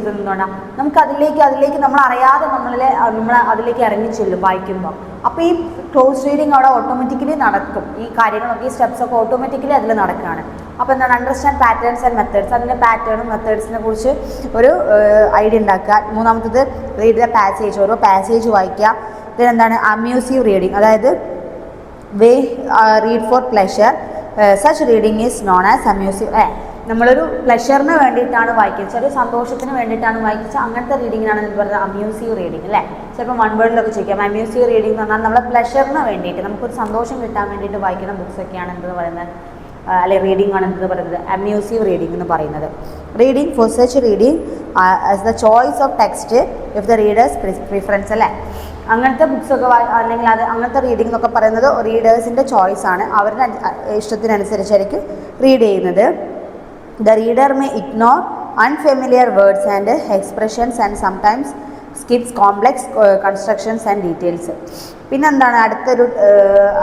ഇതെന്തുകൊണ്ടാണ് നമുക്ക് അതിലേക്ക് നമ്മൾ അറിയാതെ നമ്മൾ അതിലേക്ക് ഇറങ്ങി ചെല്ലും വായിക്കുമ്പോൾ. അപ്പോൾ ഈ ക്ലോസ് റീഡിങ് അവിടെ ഓട്ടോമാറ്റിക്കലി നടക്കും. ഈ കാര്യങ്ങളൊക്കെ ഈ സ്റ്റെപ്സൊക്കെ ഓട്ടോമാറ്റിക്കലി അതിൽ നടക്കുകയാണ്. അപ്പോൾ എന്താണ് അണ്ടർസ്റ്റാൻഡ് പാറ്റേൺസ് ആൻഡ് മെത്തേഡ്സ്, അതിൻ്റെ പാറ്റേണും മെത്തേഡ്സിനെ കുറിച്ച് ഒരു ഐഡിയ ഉണ്ടാക്കുക. മൂന്നാമത്തത് റീഡ് ദ പാസേജ്, ഓരോ പാസേജ് വായിക്കുക. ഇതിനെന്താണ് അമ്യൂസീവ് റീഡിങ്, അതായത് read for pleasure, such reading is known as amusive. നമ്മളൊരു പ്ലഷറിന് വേണ്ടിയിട്ടാണ് വായിക്കുന്നത്, ചെറിയ സന്തോഷത്തിന് വേണ്ടിയിട്ടാണ് വായിക്കുന്നത്, അങ്ങനത്തെ റീഡിങ്ങിനാണ് എന്ന് പറയുന്നത് അമ്യൂസീവ് റീഡിങ് അല്ലേ. ചിലപ്പോൾ വൺ വേർഡിലൊക്കെ ചോദിക്കാം. അമ്യൂസീവ് റീഡിംഗ് എന്ന് പറഞ്ഞാൽ നമ്മളെ പ്ലഷറിന് വേണ്ടിയിട്ട് നമുക്കൊരു സന്തോഷം കിട്ടാൻ വേണ്ടിയിട്ട് വായിക്കുന്ന ബുക്സൊക്കെയാണ് എന്തെന്ന് പറയുന്നത്, അല്ലെ റീഡിംഗ് ആണ് എന്തെന്ന് പറയുന്നത് അമ്യൂസീവ് റീഡിംഗ് എന്ന് പറയുന്നത്. Reading for such reading as the choice of text if the readers preference അല്ലേ. അങ്ങനത്തെ ബുക്സൊക്കെ അല്ലെങ്കിൽ അങ്ങനത്തെ റീഡിംഗ് എന്നൊക്കെ പറയുന്നത് റീഡേഴ്സിൻ്റെ ചോയ്സാണ്, അവരുടെ ഇഷ്ടത്തിനനുസരിച്ചായിരിക്കും റീഡ് ചെയ്യുന്നത്. The reader may ignore unfamiliar words and expressions and sometimes skips complex constructions and details. പിന്നെ എന്താണ് അടുത്തൊരു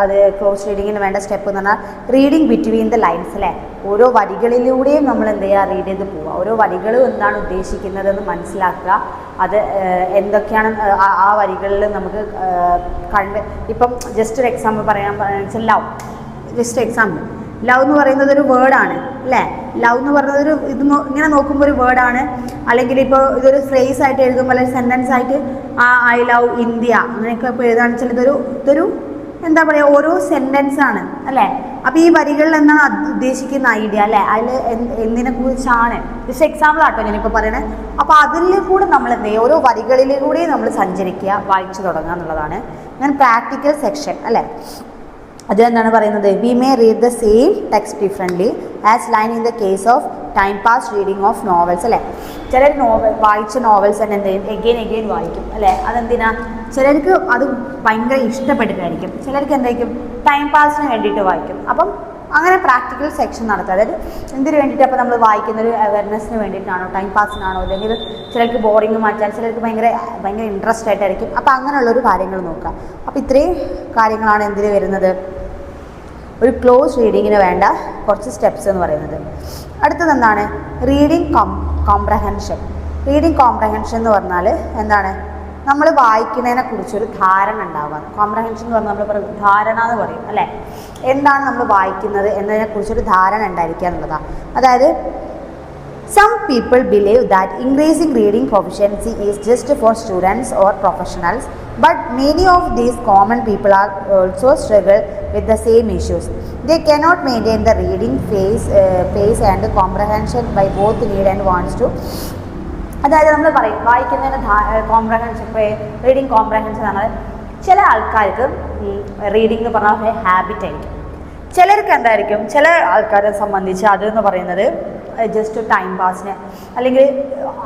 അത് ക്ലോസ് റീഡിങ്ങിന് വേണ്ട സ്റ്റെപ്പ് എന്ന് പറഞ്ഞാൽ റീഡിങ് ബിറ്റ്വീൻ ദ ലൈൻസ് അല്ലേ. ഓരോ വരികളിലൂടെയും നമ്മൾ എന്ത് ചെയ്യുക, റീഡ് ചെയ്ത് പോവുക. ഓരോ വരികളും എന്താണ് ഉദ്ദേശിക്കുന്നതെന്ന് മനസ്സിലാക്കുക. അത് എന്തൊക്കെയാണ് ആ വരികളിൽ നമുക്ക് ഇപ്പം ജസ്റ്റ് ഒരു എക്സാമ്പിൾ പറയാൻ വെച്ചാൽ ലവ്, ജസ്റ്റ് എക്സാമ്പിൾ. ലവ് എന്ന് പറയുന്നത് ഒരു വേർഡാണ് അല്ലേ. ലവ് എന്ന് പറയുന്നത് ഇങ്ങനെ നോക്കുമ്പോൾ ഒരു വേർഡാണ്. അല്ലെങ്കിൽ ഇപ്പോൾ ഇതൊരു ഫ്രേസ് ആയിട്ട് എഴുതുമ്പോൾ അല്ലെങ്കിൽ സെൻറ്റൻസ് ആയിട്ട് ഐ ലവ് ഇന്ത്യ അങ്ങനെയൊക്കെ ഇപ്പോൾ എഴുതുകയാണെന്ന് വെച്ചാൽ ഇതൊരു എന്താ പറയുക, ഓരോ സെൻറ്റൻസ് ആണ് അല്ലേ. അപ്പോൾ ഈ വരികളിൽ എന്താണ് ഉദ്ദേശിക്കുന്ന ഐഡിയ അല്ലേ, അതിൽ എന്തിനെ കുറിച്ചാണ് ജസ്റ്റ് എക്സാമ്പിൾ ആട്ടോ ഞാനിപ്പോൾ പറയണേ. അപ്പോൾ അതിൽ കൂടെ നമ്മൾ എന്ത് ചെയ്യുക, ഓരോ വരികളിലൂടെ നമ്മൾ സഞ്ചരിക്കുക, വായിച്ചു തുടങ്ങുക എന്നുള്ളതാണ്. ഞാൻ പ്രാക്ടിക്കൽ സെക്ഷൻ അല്ലേ. അത് എന്താണ് പറയുന്നത്, we may read the same text differently as line in the case of time pass reading of novels അല്ലേ. ചിലർ വായിച്ച നോവൽസ് തന്നെ എന്ത് ചെയ്യും, എഗെയിൻ വായിക്കും അല്ലേ. അതെന്തിനാ, ചിലർക്ക് അത് ഭയങ്കര ഇഷ്ടപ്പെട്ടിട്ടായിരിക്കും, ചിലർക്ക് എന്തായിരിക്കും ടൈം പാസിന് വേണ്ടിയിട്ട് വായിക്കും. അപ്പം അങ്ങനെ പ്രാക്ടിക്കൽ സെക്ഷൻ നടത്തുക. അതായത് എന്തിനു വേണ്ടിയിട്ട്, അപ്പോൾ നമ്മൾ വായിക്കുന്നൊരു അവയർനെസ്സിന് വേണ്ടിയിട്ടാണോ, ടൈം പാസിനാണോ, അല്ലെങ്കിൽ ചിലർക്ക് ബോറിങ് മാറ്റാൻ, ചിലർക്ക് ഭയങ്കര ഇൻട്രസ്റ്റ് ആയിട്ടായിരിക്കും. അപ്പോൾ അങ്ങനെയുള്ളൊരു കാര്യങ്ങൾ നോക്കുക. അപ്പോൾ ഇത്രയും കാര്യങ്ങളാണ് എന്തിന് വരുന്നത്, ഒരു ക്ലോസ് റീഡിങ്ങിന് വേണ്ട കുറച്ച് സ്റ്റെപ്സ് എന്ന് പറയുന്നത്. അടുത്തത് എന്താണ്, റീഡിങ് കോംപ്രഹെൻഷൻ. റീഡിങ് കോംപ്രഹെൻഷൻ എന്ന് പറഞ്ഞാൽ എന്താണ്, നമ്മൾ വായിക്കുന്നതിനെ കുറിച്ചൊരു ധാരണ ഉണ്ടാവുക. കോംപ്രഹെൻഷൻ എന്ന് പറഞ്ഞാൽ നമ്മൾ പറയും ധാരണ എന്ന് പറയും അല്ലേ. എന്താണ് നമ്മൾ വായിക്കുന്നത് എന്നതിനെക്കുറിച്ചൊരു ധാരണ ഉണ്ടായിരിക്കുക എന്നുള്ളതാണ്. അതായത് some people believe that increasing reading proficiency is just for students or professionals, but many of these common people are also struggle with the same issues. They cannot maintain the reading pace and comprehension by both need and wants to. അതായത് നമ്മൾ പറയും വായിക്കുന്നതിന് comprehension, reading comprehension എന്ന് പറഞ്ഞാൽ ചില ആൾക്കാർക്ക് reading എന്ന് പറഞ്ഞാൽ habit ആയിരിക്കും. ചിലർക്ക് എന്തായിരിക്കും, ചില ആൾക്കാരെ സംബന്ധിച്ച് അതെന്ന് പറയുന്നത് ജസ്റ്റ് ടൈം പാസിന്, അല്ലെങ്കിൽ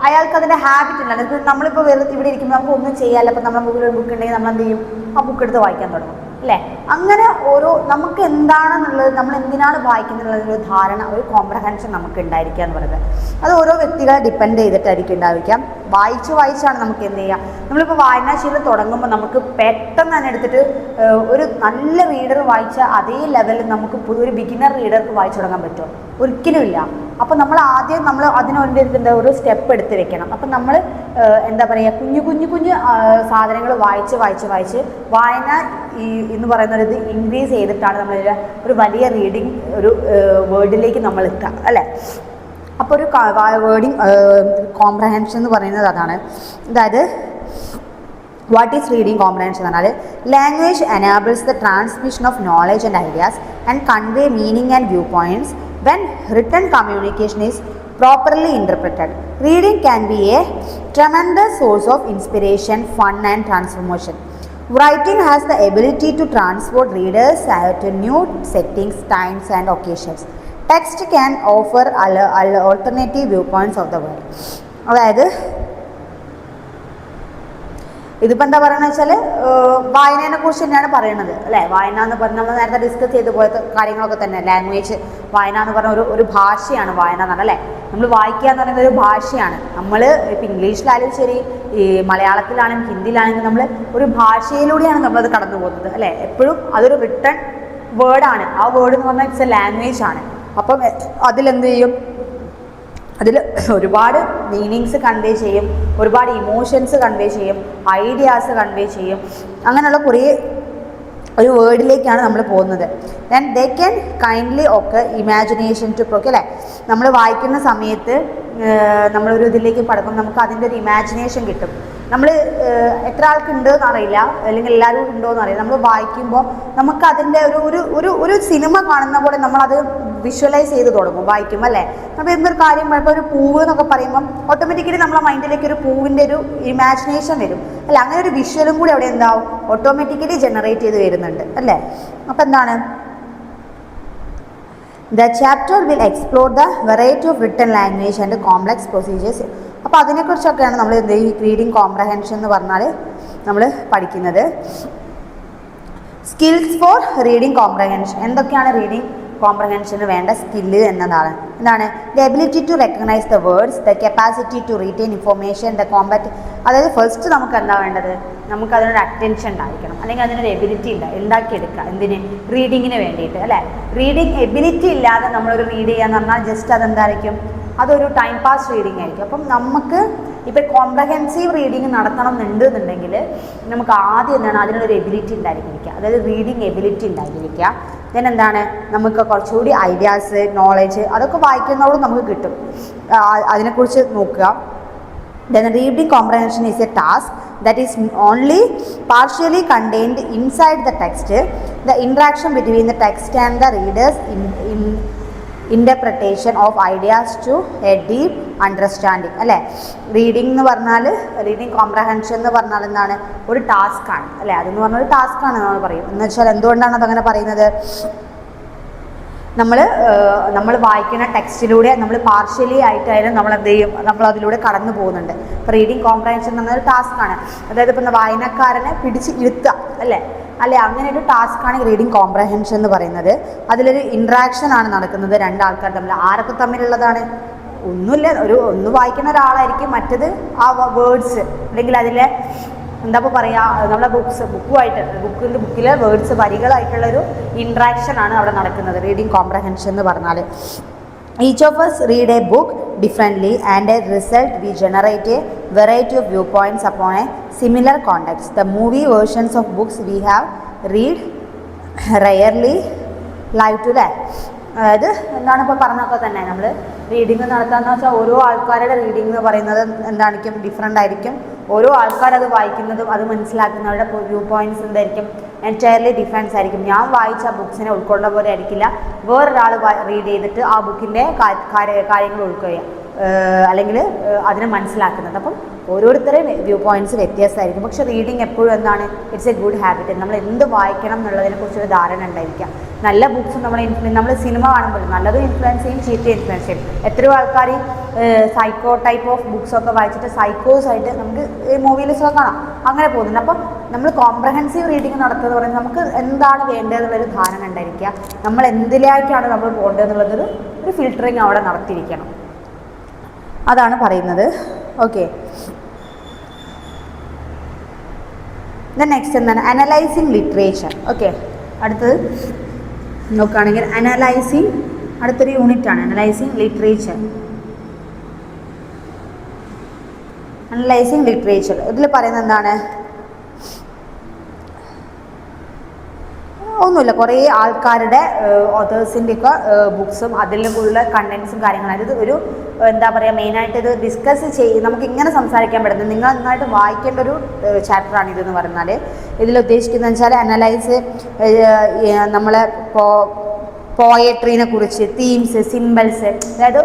അയാൾക്ക് അതിൻ്റെ ഹാബിറ്റ് ഇല്ല. അതായത് നമ്മളിപ്പോൾ വെറുതെ ഇവിടെ ഇരിക്കുമ്പോൾ നമുക്ക് ഒന്നും ചെയ്യാമല്ലോ, അപ്പോൾ നമ്മുടെ മുമ്പിൽ ഒരു ബുക്ക് ഉണ്ടെങ്കിൽ നമ്മൾ എന്ത് ചെയ്യും, ആ ബുക്ക് എടുത്ത് വായിക്കാൻ തുടങ്ങും അല്ലേ. അങ്ങനെ ഓരോ നമുക്ക് എന്താണെന്നുള്ളത്, നമ്മൾ എന്തിനാണ് വായിക്കുന്നുള്ളൊരു ധാരണ, ഒരു കോംപ്രഹെൻഷൻ നമുക്ക് ഉണ്ടായിരിക്കുക എന്ന് പറയുന്നത്. അത് ഓരോ വ്യക്തികളെ ഡിപ്പെൻഡ് ചെയ്തിട്ടായിരിക്കും ഉണ്ടായിരിക്കാം. വായിച്ചാണ് നമുക്ക് എന്ത് ചെയ്യുക, നമ്മളിപ്പോൾ വായനാശീലം തുടങ്ങുമ്പോൾ നമുക്ക് പെട്ടെന്ന് തന്നെ എടുത്തിട്ട് ഒരു നല്ല റീഡർ വായിച്ച അതേ ലെവലിൽ നമുക്ക് ഒരു ബിഗിനർ റീഡർക്ക് വായിച്ചു തുടങ്ങാൻ പറ്റുമോ, ഒരിക്കലും ഇല്ല. അപ്പോൾ നമ്മൾ അതിന് വേണ്ടി ഒരു സ്റ്റെപ്പ് എടുത്ത് വെക്കണം. അപ്പം നമ്മൾ എന്താ പറയുക, കുഞ്ഞു സാധനങ്ങൾ വായിച്ച് വായന എന്ന് പറയുന്നത് ഇത് ഇൻക്രീസ് ചെയ്തിട്ടാണ് നമ്മൾ ഒരു വലിയ റീഡിങ് ഒരു വേർഡിലേക്ക് നമ്മൾ എത്തുക അല്ലേ. അപ്പോൾ ഒരു വേർഡിങ് കോംപ്രഹെൻഷൻ എന്ന് പറയുന്നത് അതാണ്. അതായത് വാട്ട് ഈസ് റീഡിങ് കോംപ്രഹെൻഷൻ എന്ന് പറഞ്ഞാൽ language enables the transmission of knowledge and ideas and convey meaning and view points when written communication is properly interpreted. Reading can be a tremendous source of inspiration, fun and transformation. Writing has the ability to transport readers to new settings, times and occasions. Text can offer alternative viewpoints of the world. അതായത് ഇതിപ്പോൾ എന്താ പറയുന്നത് വെച്ചാൽ വായനയെ കുറിച്ച് തന്നെയാണ് പറയുന്നത് അല്ലേ. വായന എന്ന് പറഞ്ഞാൽ നമ്മൾ നേരത്തെ ഡിസ്കസ് ചെയ്ത് പോയ കാര്യങ്ങളൊക്കെ തന്നെ. ലാംഗ്വേജ്, വായന എന്ന് പറഞ്ഞ ഒരു ഭാഷയാണ് വായന എന്ന് പറഞ്ഞാൽ അല്ലേ. നമ്മൾ വായിക്കുക എന്ന് പറയുന്നത് ഒരു ഭാഷയാണ്. നമ്മൾ ഇപ്പം ഇംഗ്ലീഷിലായാലും ശരി, ഈ മലയാളത്തിലാണെങ്കിലും ഹിന്ദിയിലാണെങ്കിലും നമ്മൾ ഒരു ഭാഷയിലൂടെയാണ് നമ്മളത് കടന്നു പോകുന്നത് അല്ലേ. എപ്പോഴും അതൊരു റിട്ടൺ വേർഡാണ്. ആ വേർഡ് എന്ന് പറഞ്ഞാൽ ഇറ്റ്സ് എ ലാംഗ്വേജ് ആണ്. അപ്പം അതിലെന്ത് ചെയ്യും, അതിൽ ഒരുപാട് മീനിങ്സ് കൺവേ ചെയ്യും, ഒരുപാട് ഇമോഷൻസ് കൺവേ ചെയ്യും, ഐഡിയാസ് കൺവേ ചെയ്യും. അങ്ങനെയുള്ള കുറേ ഒരു വേർഡിലേക്കാണ് നമ്മൾ പോകുന്നത്. ദെൻ ദേ ക്യാൻ കൈൻഡ്ലി ഒക്കെ ഇമാജിനേഷൻ ടു പ്രൊക്കെ അല്ലേ, നമ്മൾ വായിക്കുന്ന സമയത്ത് നമ്മളൊരു ഇതിലേക്ക് പടക്കും, നമുക്ക് അതിൻ്റെ ഒരു ഇമാജിനേഷൻ കിട്ടും. നമ്മൾ എത്ര ആൾക്കുണ്ട് എന്നറിയില്ല, അല്ലെങ്കിൽ എല്ലാവരും ഉണ്ടോ എന്നറിയില്ല, നമ്മൾ വായിക്കുമ്പോൾ നമുക്ക് അതിൻ്റെ ഒരു സിനിമ കാണുന്ന പോലെ നമ്മളത് വിഷ്വലൈസ് ചെയ്ത് തുടങ്ങും വായിക്കുമ്പോൾ അല്ലേ. അപ്പോൾ എന്തൊരു കാര്യം ഇപ്പോൾ ഒരു പൂവ് എന്നൊക്കെ പറയുമ്പം ഓട്ടോമാറ്റിക്കലി നമ്മളെ മൈൻഡിലേക്ക് ഒരു പൂവിൻ്റെ ഒരു ഇമാജിനേഷൻ വരും അല്ലേ. അങ്ങനെ ഒരു വിഷ്വലും കൂടി അവിടെ എന്താവും ഓട്ടോമാറ്റിക്കലി ജനറേറ്റ് ചെയ്ത് വരുന്നുണ്ട് അല്ലേ. അപ്പോൾ എന്താണ് The chapter will explore the variety of written language and complex procedures. അപ്പോൾ അതിനെക്കുറിച്ചൊക്കെയാണ് നമ്മൾ ഈ റീഡിങ് കോംപ്രഹെൻഷൻ എന്ന് പറഞ്ഞാൽ നമ്മൾ പഠിക്കുന്നത്. Skills for reading comprehension. എന്തൊക്കെയാണ് റീഡിങ് കോംപ്രഹെൻഷന് വേണ്ട സ്കില്ല് എന്നതാണ്. എന്താണ്? The ability to recognise the words, the capacity to retain information, the combat. അതായത് ഫസ്റ്റ് നമുക്ക് എന്താ വേണ്ടത്, നമുക്ക് അതിനൊരു അറ്റൻഷൻ ഉണ്ടായിരിക്കണം, അല്ലെങ്കിൽ അതിനൊരു എബിലിറ്റി ഉണ്ടാക്കിയെടുക്കുക. എന്തിന്? റീഡിങ്ങിന് വേണ്ടിയിട്ട് അല്ലേ. റീഡിങ് എബിലിറ്റി ഇല്ലാതെ നമ്മളൊരു റീഡ് ചെയ്യാന്ന് പറഞ്ഞാൽ ജസ്റ്റ് അതെന്തായിരിക്കും, അതൊരു ടൈം പാസ് റീഡിങ് ആയിരിക്കും. അപ്പം നമുക്ക് ഇപ്പോൾ കോംപ്രഹെൻസീവ് റീഡിങ് നടത്തണം എന്നുണ്ടെങ്കിൽ നമുക്ക് ആദ്യം എന്താണ്, അതിനൊരു എബിലിറ്റി ഉണ്ടായിരിക്കുക, അതായത് റീഡിങ് എബിലിറ്റി ഉണ്ടായിരിക്കുക. ദെൻ എന്താണ്, നമുക്ക് കുറച്ചുകൂടി ഐഡിയാസ്, നോളജ് അതൊക്കെ വായിക്കുന്നതോടും നമുക്ക് കിട്ടും. അതിനെക്കുറിച്ച് നോക്കുക. Then reading comprehension is a task that is only partially contained inside the text. The interaction between the text and the reader's interpretation of ideas to a deep understanding അല്ലേ. Reading എന്ന് പറഞ്ഞാൽ, reading comprehension എന്ന് പറഞ്ഞാൽ എന്താണ്, ഒരു ടാസ്ക്കാണ് അല്ലേ. അതെന്ന് പറഞ്ഞാൽ ഒരു ടാസ്ക്കാണ് നമ്മൾ പറയും. എന്ന് വെച്ചാൽ എന്തുകൊണ്ടാണ് അതങ്ങനെ പറയുന്നത്, നമ്മൾ വായിക്കുന്ന ടെക്സ്റ്റിലൂടെ നമ്മൾ പാർഷ്യലി ആയിട്ടായാലും നമ്മൾ എന്ത് ചെയ്യും, നമ്മൾ അതിലൂടെ കടന്നു പോകുന്നുണ്ട്. ഇപ്പോൾ റീഡിങ് കോംപ്രഹെൻഷൻ എന്ന് പറഞ്ഞൊരു ടാസ്ക്കാണ്. അതായത് ഇപ്പോൾ വായനക്കാരനെ പിടിച്ച് ഇരുത്തുക അല്ലേ, അങ്ങനെ ഒരു ടാസ്ക്കാണ് റീഡിങ് കോംപ്രഹെൻഷൻ എന്ന് പറയുന്നത്. അതിലൊരു ഇൻട്രാക്ഷൻ ആണ് നടക്കുന്നത് രണ്ടാൾക്കാർ തമ്മിൽ. ആരൊക്കെ തമ്മിലുള്ളതാണ്? ഒന്നുമില്ല, ഒന്ന് വായിക്കുന്ന ഒരാളായിരിക്കും, മറ്റത് ആ വേർഡ്സ് അല്ലെങ്കിൽ അതിലെ എന്താ ഇപ്പോൾ പറയുക, നമ്മളെ ബുക്കിലെ വേർഡ്സ്, വരികളായിട്ടുള്ളൊരു ഇൻട്രാക്ഷനാണ് അവിടെ നടക്കുന്നത് റീഡിങ് കോംപ്രഹെൻഷൻ എന്ന് പറഞ്ഞാൽ. Each of us read a book differently and as a result we generate a variety of viewpoints upon a similar context. The movie versions of books we have read rarely live to that. അതായത് എന്താണ് ഇപ്പോൾ പറഞ്ഞൊക്കെ തന്നെ, നമ്മൾ reading നടത്താമെന്ന് വെച്ചാൽ ഓരോ ആൾക്കാരുടെ റീഡിംഗ് എന്ന് പറയുന്നത് എന്തായിരിക്കും, ഡിഫറെൻ്റ് ആയിരിക്കും. ഓരോ ആൾക്കാരത് വായിക്കുന്നതും അത് മനസ്സിലാക്കുന്നവരുടെ വ്യൂ പോയിൻറ്റ്സ് എന്തായിരിക്കും, എൻറ്റയർലി ഡിഫറൻസ് ആയിരിക്കും. ഞാൻ വായിച്ച ബുക്സിനെ ഉൾക്കൊണ്ട പോലെ ആയിരിക്കില്ല വേറൊരാൾ റീഡ് ചെയ്തിട്ട് ആ ബുക്കിൻ്റെ കാര്യങ്ങൾ ഉൾക്കൊള്ളുക അല്ലെങ്കിൽ അതിനെ മനസ്സിലാക്കുന്നത്. അപ്പം ഓരോരുത്തരെയും വ്യൂ പോയിൻറ്റ്സ് വ്യത്യാസമായിരിക്കും. പക്ഷേ റീഡിങ് എപ്പോഴും എന്താണ്, ഇറ്റ്സ് എ ഗുഡ് ഹാബിറ്റ്. നമ്മൾ എന്ത് വായിക്കണം എന്നുള്ളതിനെക്കുറിച്ചൊരു ധാരണ ഉണ്ടായിരിക്കുക. നല്ല ബുക്സ് നമ്മൾ സിനിമ കാണുമ്പോൾ നല്ലതും ഇൻഫ്ലുവൻസ് ചെയ്യും, ചീത്ത ഇൻഫ്ലുവൻസ് ചെയ്യും. എത്രയോ ആൾക്കാർ സൈക്കോ ടൈപ്പ് ഓഫ് ബുക്സൊക്കെ വായിച്ചിട്ട് സൈക്കോസായിട്ട് നമുക്ക് മൂവീസൊക്കെ കാണാം, അങ്ങനെ പോകുന്നുണ്ട്. അപ്പം നമ്മൾ കോംപ്രഹെൻസീവ് റീഡിങ് നടത്തുക എന്ന് പറയുന്നത് നമുക്ക് എന്താണ് വേണ്ടതെന്നുള്ളൊരു ധാരണ ഉണ്ടായിരിക്കുക. നമ്മൾ എന്തിലേക്കാണ് നമ്മൾ പോകേണ്ടതെന്നുള്ളതൊരു ഫിൽറ്ററിങ് അവിടെ നടത്തിയിരിക്കണം. അതാണ് പറയുന്നത്. ഓക്കെ, നെക്സ്റ്റ് എന്താണ്, അനലൈസിങ് ലിറ്ററേച്ചർ. ഓക്കെ, അടുത്തത് നോക്കുകയാണെങ്കിൽ അനലൈസിങ്, അടുത്തൊരു യൂണിറ്റാണ് അനലൈസിങ് ലിറ്ററേച്ചർ. അനലൈസിങ് ലിറ്ററേച്ചർ ഇതിൽ പറയുന്നത് എന്താണ്, ഒന്നുമില്ല, കുറേ ആൾക്കാരുടെ ഓതേഴ്സിൻ്റെയൊക്കെ ബുക്സും അതിലുള്ള കണ്ടൻസും കാര്യങ്ങളും. അതായത് ഒരു എന്താ പറയുക, മെയിനായിട്ട് ഇത് ഡിസ്കസ് നമുക്ക് ഇങ്ങനെ സംസാരിക്കാൻ പറ്റുന്നത്, നിങ്ങൾ നന്നായിട്ട് വായിക്കേണ്ട ഒരു ചാപ്റ്ററാണ് ഇതെന്ന് പറഞ്ഞാൽ. ഇതിൽ ഉദ്ദേശിക്കുന്നത് വെച്ചാൽ അനലൈസ് നമ്മളെ പോയട്രീനെ കുറിച്ച്, തീംസ്, സിംബൽസ്, അതായത്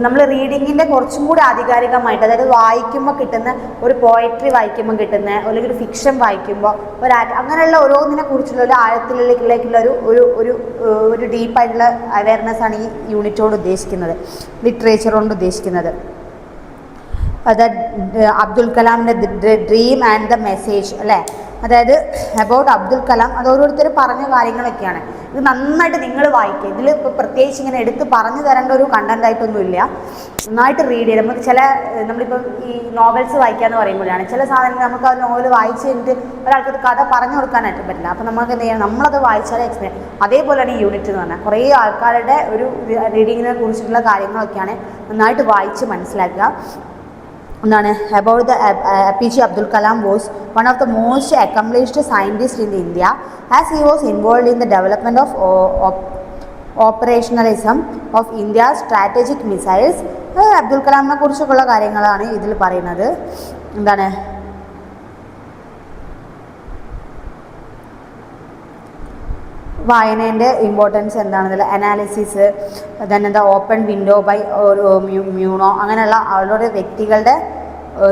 നമ്മൾ റീഡിങ്ങിൻ്റെ കുറച്ചും കൂടി ആധികാരികമായിട്ട്, അതായത് വായിക്കുമ്പോൾ കിട്ടുന്ന ഒരു പോയട്രി വായിക്കുമ്പോൾ കിട്ടുന്ന, അല്ലെങ്കിൽ ഒരു ഫിക്ഷൻ വായിക്കുമ്പോൾ അങ്ങനെയുള്ള ഓരോന്നിനെ കുറിച്ചുള്ള ഒരു ആഴത്തിലേക്കുള്ള ഒരു ഡീപ്പായിട്ടുള്ള അവയർനെസ് ആണ് ഈ യൂണിറ്റോട് ഉദ്ദേശിക്കുന്നത്, ലിറ്ററേച്ചർ കൊണ്ട് ഉദ്ദേശിക്കുന്നത്. അബ്ദുൽ കലാമിൻ്റെ ഡ്രീം ആൻഡ് ദ മെസ്സേജ് അല്ലേ, അതായത് അബൌട്ട് അബ്ദുൽ കലാം, അത് ഓരോരുത്തർ പറഞ്ഞ കാര്യങ്ങളൊക്കെയാണ്. ഇത് നന്നായിട്ട് നിങ്ങൾ വായിക്കുക. ഇതിൽ ഇപ്പോൾ പ്രത്യേകിച്ച് ഇങ്ങനെ എടുത്ത് പറഞ്ഞു തരേണ്ട ഒരു കണ്ടൻ്റായിട്ടൊന്നുമില്ല. നന്നായിട്ട് റീഡ് ചെയ്ത് നമുക്ക് നമ്മളിപ്പോൾ ഈ നോവൽസ് വായിക്കാമെന്ന് പറയുമ്പോഴാണ് ചില സാധനങ്ങൾ നമുക്ക് ആ നോവൽ വായിച്ച് കഴിഞ്ഞിട്ട് ഒരാൾക്കത് കഥ പറഞ്ഞു കൊടുക്കാനായിട്ട് പറ്റില്ല. അപ്പോൾ നമുക്ക് എന്ത് ചെയ്യണം, നമ്മളത് വായിച്ചാലേ എക്സ്പ്ലെയിൻ. അതേപോലെയാണ് ഈ യൂണിറ്റ് എന്ന് പറഞ്ഞാൽ കുറേ ആൾക്കാരുടെ ഒരു റീഡിങ്ങിനെ കുറിച്ചിട്ടുള്ള കാര്യങ്ങളൊക്കെയാണ്, നന്നായിട്ട് വായിച്ച് മനസ്സിലാക്കുക. എന്താണ് about the APJ Abdul Kalam was one of the most accomplished scientists in India as he was involved in the development of operationalism of India's strategic missiles. Abdul കലാമിനെ കുറിച്ചൊക്കെയുള്ള കാര്യങ്ങളാണ് ഇതിൽ പറയുന്നത്. എന്താണ് വായനേൻ്റെ ഇമ്പോർട്ടൻസ് എന്താണെന്നുള്ള അനാലിസിസ്, എന്താ ഓപ്പൺ വിൻഡോ ബൈ മ്യൂണോ, അങ്ങനെയുള്ള അവരുടെ വ്യക്തികളുടെ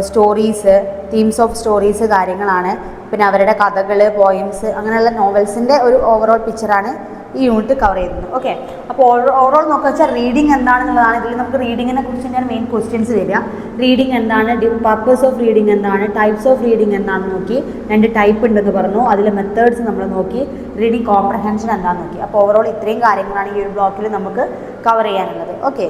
സ്റ്റോറീസ്, തീംസ് ഓഫ് സ്റ്റോറീസ് കാര്യങ്ങളാണ്. പിന്നെ അവരുടെ കഥകൾ, പോയിംസ്, അങ്ങനെയുള്ള നോവൽസിൻ്റെ ഒരു ഓവറോൾ പിക്ചറാണ് ഈ യൂണിറ്റ് കവർ ചെയ്യുന്നത്. ഓക്കെ, അപ്പോൾ ഓവറോൾ നോക്കുക വെച്ചാൽ റീഡിങ് എന്താണെന്നുള്ളതാണ്. ഇതിൽ നമുക്ക് റീഡിങ്ങിനെ കുറിച്ച് തന്നെയാണ് മെയിൻ ക്വസ്റ്റ്യൻസ് വരിക. റീഡിങ് എന്താണ്, പർപ്പസ് ഓഫ് റീഡിങ് എന്താണ്, ടൈപ്സ് ഓഫ് റീഡിങ് എന്താണെന്ന് നോക്കി, 2 ടൈപ്പ് ഉണ്ടെന്ന് പറഞ്ഞു, അതിലെ മെത്തേഡ്സ് നമ്മൾ നോക്കി, റീഡിങ് കോംപ്രഹെൻഷൻ എന്താണെന്ന് നോക്കി. അപ്പോൾ ഓവറോൾ ഇത്രയും കാര്യങ്ങളാണ് ഈ ഒരു ബ്ലോക്കിൽ നമുക്ക് കവർ ചെയ്യാനുള്ളത്. ഓക്കെ.